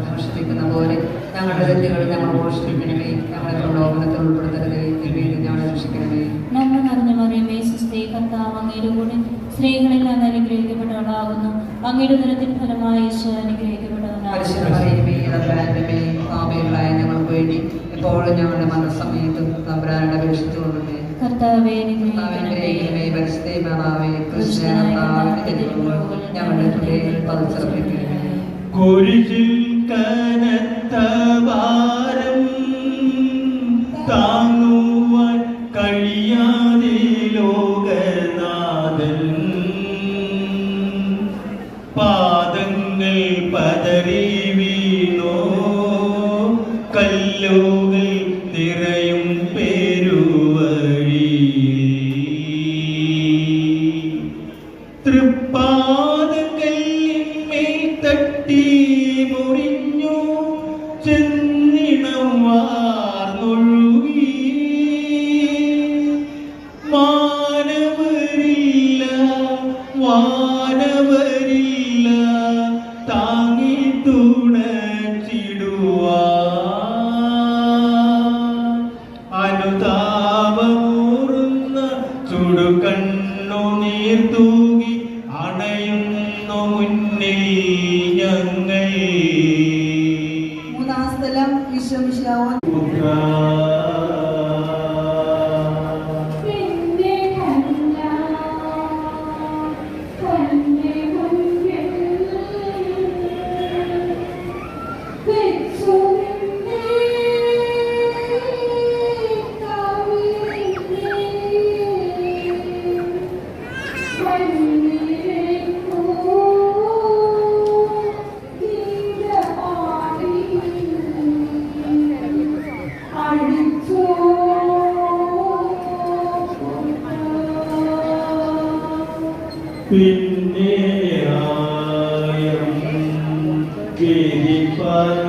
മോഷിപ്പിക്കുന്ന പോലെ ഞങ്ങളുടെ തെറ്റുകൾ ഞങ്ങൾ മോഷിപ്പിക്കണമേ. ഞങ്ങളെ പ്രലോഭനത്തിൽ ഉൾപ്പെടുത്തരുതേ. തിന്മയിൽ ഞങ്ങളെ രക്ഷിക്കണമേ. നന്മ നിറഞ്ഞ മറിയമേ, സുസ്ഥി, കർത്താവ് അങ്ങയുടെ കൂടെ സ്ത്രീകളെല്ലാം അനുഗ്രഹിക്കപ്പെട്ടവളാകുന്നു. അങ്ങയുടെ ഉദരത്തിൻ ഫലമായി ഈശോ അനുഗ്രഹിക്കപ്പെട്ടവനാകുന്നു. പാപികളായ ഞങ്ങൾക്ക് വേണ്ടി എപ്പോഴും ഞങ്ങളുടെ മനസ്സമയത്തും തമ്പുരാനോട് അപേക്ഷിച്ചുകൊള്ളണമേ. കർത്താവേ ഞങ്ങളുടെ ഹൃദയത്തിൽ പതിച്ചർപ്പിക്കണമേ. കുരിശിൽ കനത്ത ഭാരം താങ്ങുവാൻ കഴിയാതെ ലോകനാഥൻ പാദങ്ങൾ പതറി വീണോ കല്ലുകൾ നിറയും പേരുവഴി തൃപ്പാദക്കല്ലിന്മേൽ തട്ടി മുറിഞ്ഞു ചെന്നിണം വാർന്നൊഴുകി മാനവരില്ല വാനവരില്ല താങ്ങി തുണച്ചിടുവാൻ അനുതാപമൂറുന്ന ചുടുകണ്ണു നീർ തൂകി അണയുന്നു മുന്നിൽ ഞങ്ങൾ. മൂന്നാം സ്ഥലം ഈശോമിശിഹായോൻ പിന്നെ ആയം കിരിപ്പന